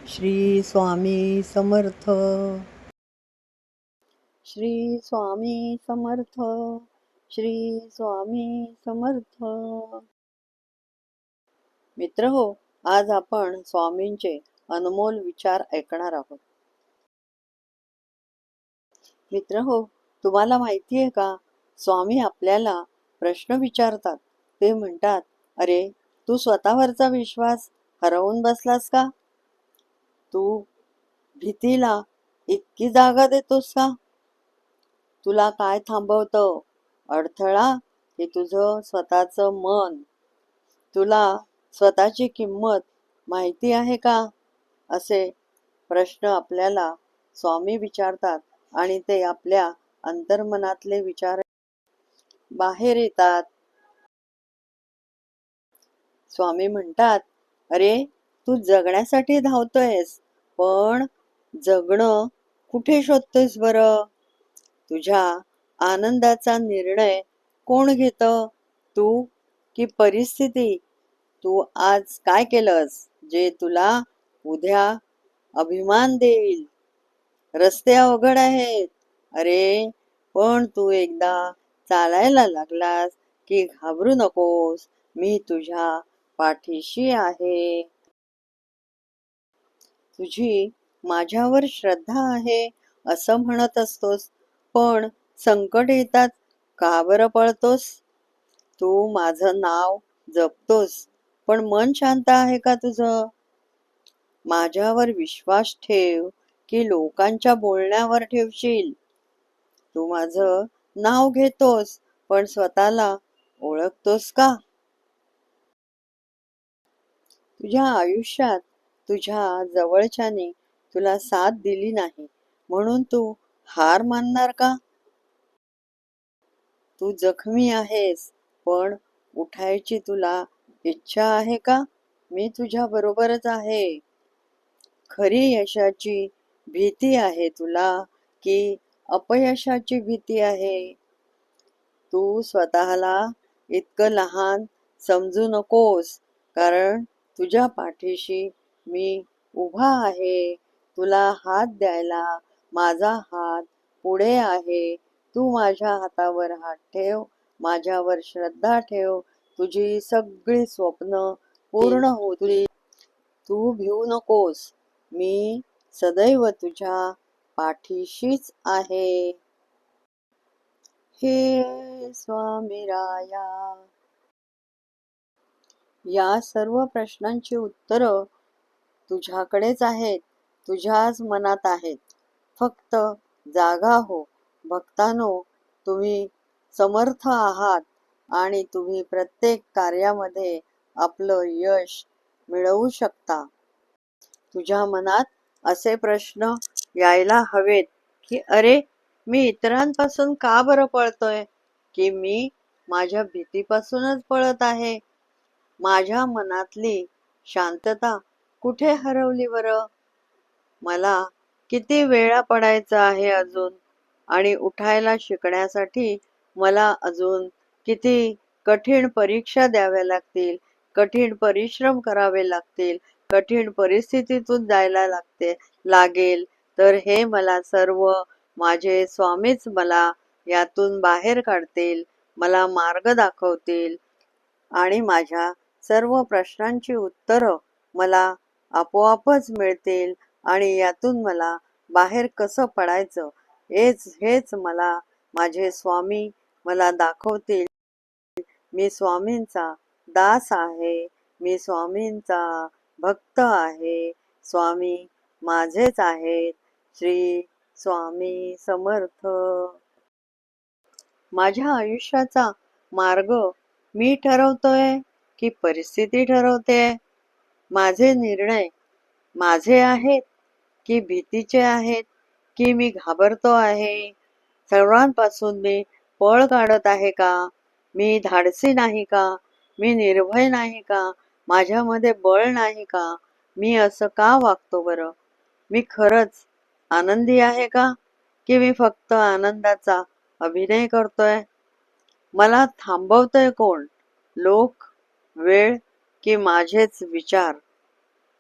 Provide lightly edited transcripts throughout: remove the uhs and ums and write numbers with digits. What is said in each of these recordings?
श्री स्वामी समर्थ. श्री स्वामी समर्थ. श्री स्वामी समर्थ. मित्र हो, आज आपण स्वामींचे अनमोल विचार ऐकणार आहोत. मित्र हो, तुम्हाला माहिती आहे का, स्वामी आपल्याला प्रश्न विचारतात. ते म्हणतात, अरे तू स्वतःवरचा विश्वास हरवून बसलास का? तू भीतीला इतकी जागा देतोस का? तुला काय थांबवतं? अडथळा हे तुझं स्वतःचं मन. तुला स्वतःची किंमत माहिती आहे का? असे प्रश्न आपल्याला स्वामी विचारतात आणि ते आपल्या अंतर्मनातले विचार बाहेर येतात. स्वामी म्हणतात, अरे तू जगण्यासाठी धावतोयस, पण जगणं कुठे शोधतोयस बरं? तुझ्या आनंदाचा निर्णय कोण घेतं? तू की परिस्थिती? तू आज काय केलंस जे तुला उद्या अभिमान देईल? रस्ते अवघड आहेत, अरे पण तू एकदा चालायला लागलास की घाबरू नकोस, मी तुझ्या पाठीशी आहे. तुझी माझ्यावर श्रद्धा आहे असं म्हणत असतोस, पण संकट येतात का बरं पळतोस? तू माझं नाव जपतोस, पण मन शांत आहे का तुझं? माझ्यावर विश्वास ठेव की लोकांच्या बोलण्यावर ठेवशील? तू माझं नाव घेतोस, पण स्वतःला ओळखतोस का? तुझ्या आयुष्यात तुझ्या जवळच्याने तुला साथ दिली नाही म्हणून तू हार मानणार का? तू जखमी आहेस, पण उठायची तुला इच्छा आहे का? मी तुझ्या बरोबरच आहे. खरी यशाची भीती आहे तुला की अपयशाची भीती आहे? तू स्वतःला इतकं लहान समजू नकोस, कारण तुझ्या पाठीशी मी उभा आहे. तुला हात द्यायला माझा हात पुढे आहे. तू माझ्या हातावर हात ठेव, माझ्यावर श्रद्धा ठेव. तुझी सगळी स्वप्न पूर्ण होतील. तू भिवू नकोस, मी सदैव तुझ्या पाठीशीच आहे. हे स्वामी राया. या सर्व प्रश्नांची उत्तरं तुझ्याकडेच आहेत, तुझ्याच मनात आहेत. फक्त जागा हो. भक्तांनो, तुम्ही समर्थ आहात आणि तुम्ही प्रत्येक कार्यामध्ये आपलं यश मिळवू शकता. तुझ्या मनात असे प्रश्न यायला हवेत की अरे मी इतरांपासून का बरं पळतोय? की मी माझ्या भीतीपासूनच पळत आहे? माझ्या मनातली शांतता कुठे हरवली बरं? मला किती वेळा पडायचं आहे अजून? आणि उठायला शिकण्यासाठी मला अजून किती कठीण परीक्षा द्याव्या लागतील, कठीण परिश्रम करावे लागतील, कठीण परिस्थितीतून जायला लागेल, तर हे मला सर्व माझे स्वामीच मला यातून बाहेर काढतील, मला मार्ग दाखवतील आणि माझ्या सर्व प्रश्नांची उत्तरं मला आपोआपच मिळतील आणि यातून मला बाहेर कसं पडायचं हेच मला माझे स्वामी मला दाखवतील. मी स्वामींचा दास आहे, मी स्वामींचा भक्त आहे. स्वामी माझेच आहेत. श्री स्वामी समर्थ. माझ्या आयुष्याचा मार्ग मी ठरवतोय की परिस्थिती ठरवते? माझे निर्णय माझे आहेत की भीतीचे आहेत? की मी घाबरतो आहे? सर्वांपासून मी पळ काढत आहे का? मी धाडसी नाही का? मी निर्भय नाही का? माझ्यामध्ये बळ नाही का? मी असं का वागतो बरं? मी खरंच आनंदी आहे का? की मी फक्त आनंदाचा अभिनय करतोय? मला थांबवतंय कोण? लोक, वेळ की माझेच विचार?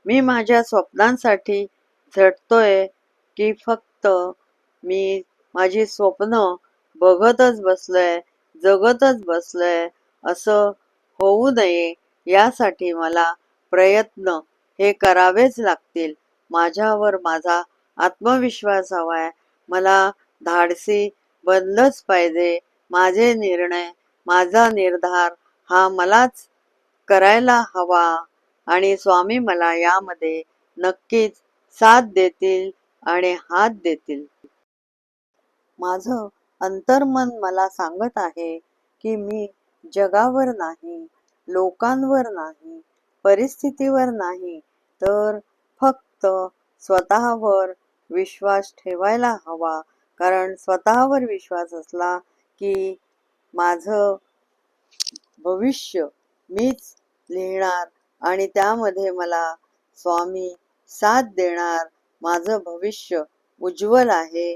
मी माझ्या स्वप्नांसाठी झटतोय की फक्त मी माझी स्वप्न बघतच बसलोय, जगतच बसलोय असं होऊ नये यासाठी मला प्रयत्न हे करावेच लागतील. माझ्यावर माझा आत्मविश्वास हवाय. मला धाडसी बनलंच पाहिजे. माझे निर्णय, माझा निर्धार हा मलाच करायला हवा आणि स्वामी मला यामध्ये नक्कीच साथ देतील आणि हात देतील. माझं अंतर्मन मला सांगत आहे की मी जगावर नाही, लोकांवर नाही, परिस्थितीवर नाही, तर फक्त स्वतःवर विश्वास ठेवायला हवा. कारण स्वतःवर विश्वास असला की माझं भविष्य मीच लिहिणार आणि त्यामध्ये मला स्वामी साथ देणार. माझं भविष्य उज्ज्वल आहे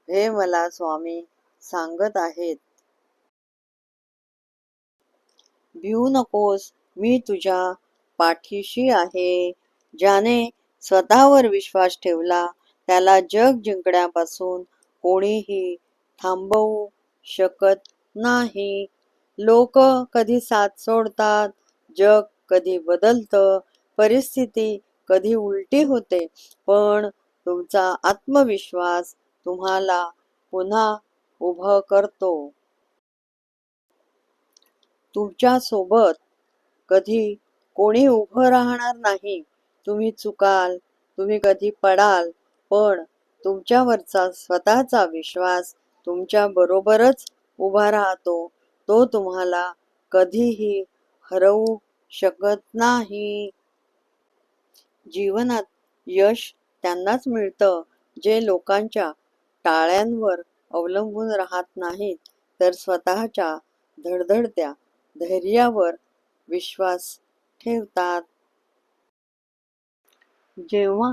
हे मला स्वामी सांगत आहेत. भिवू नकोस, मी तुझ्या पाठीशी आहे. ज्याने स्वतःवर विश्वास ठेवला त्याला जग जिंकण्यापासून कोणीही थांबवू शकत नाही. लोक कधी साथ सोडतात, जग कधी बदलतं, परिस्थिती कधी उलटी होते, पण तुमचा आत्मविश्वास तुम्हाला पुन्हा उभं करतो. तुमच्या सोबत कधी कोणी उभं राहणार नाही. तुम्ही चुकाल, तुम्ही कधी पडाल, पण तुमच्यावरचा स्वतःचा विश्वास तुमच्या बरोबरच उभा राहतो. तो तुम्हाला कधीही हरवू शकत नाही. जीवनात यश त्यांनाच मिळतं जे लोकांच्या टाळ्यांवर अवलंबून राहत नाहीत, तर स्वतःच्या धडधडत्या धैर्यावर विश्वास ठेवतात. जेव्हा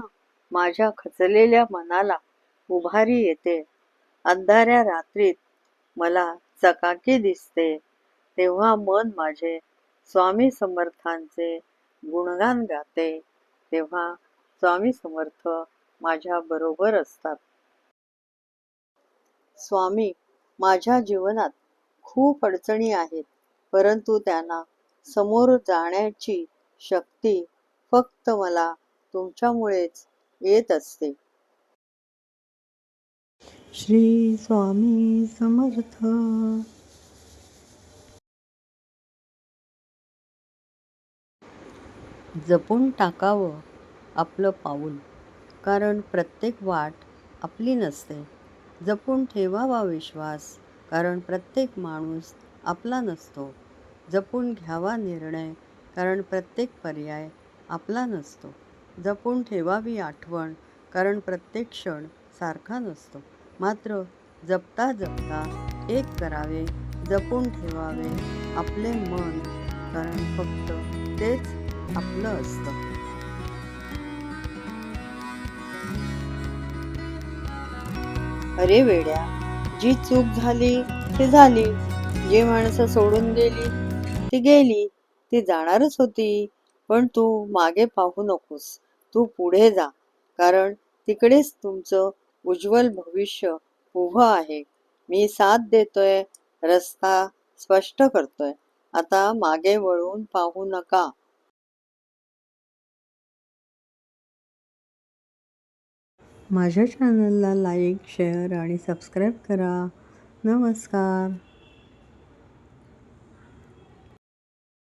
माझ्या खचलेल्या मनाला उभारी येते, अंधाऱ्या रात्रीत मला चकाकी दिसते, तेव्हा मन माझे स्वामी समर्थांचे गुणगान गाते. तेव्हा स्वामी समर्थ माझ्या बरोबर असतात. स्वामी, माझ्या जीवनात खूप अडचणी आहेत, परंतु त्यांना समोर जाण्याची शक्ती फक्त मला तुमच्यामुळेच येत असते. श्री स्वामी समर्थ. जपून टाकावं आपलं पाऊल, कारण प्रत्येक वाट आपली नसते. जपून ठेवावा विश्वास, कारण प्रत्येक माणूस आपला नसतो. जपून घ्यावा निर्णय, कारण प्रत्येक पर्याय आपला नसतो. जपून ठेवावी आठवण, कारण प्रत्येक क्षण सारखा नसतो. मात्र जपता जपता एक करावे, जपून ठेवावे आपले मन, कारण फक्त तेच आपलं असतं. अरे वेड्या, जी चूक झाली ती झाली, जी माणसं सोडून गेली ती गेली, ती जाणारच होती. पण तू मागे पाहू नकोस, तू पुढे जा, कारण तिकडेच तुमचं उज्ज्वल भविष्य उभं आहे. मी साथ देतोय, रस्ता स्पष्ट करतोय. आता मागे वळून पाहू नका. माझ्या चॅनलला लाईक, शेअर आणि सबस्क्राईब करा. नमस्कार.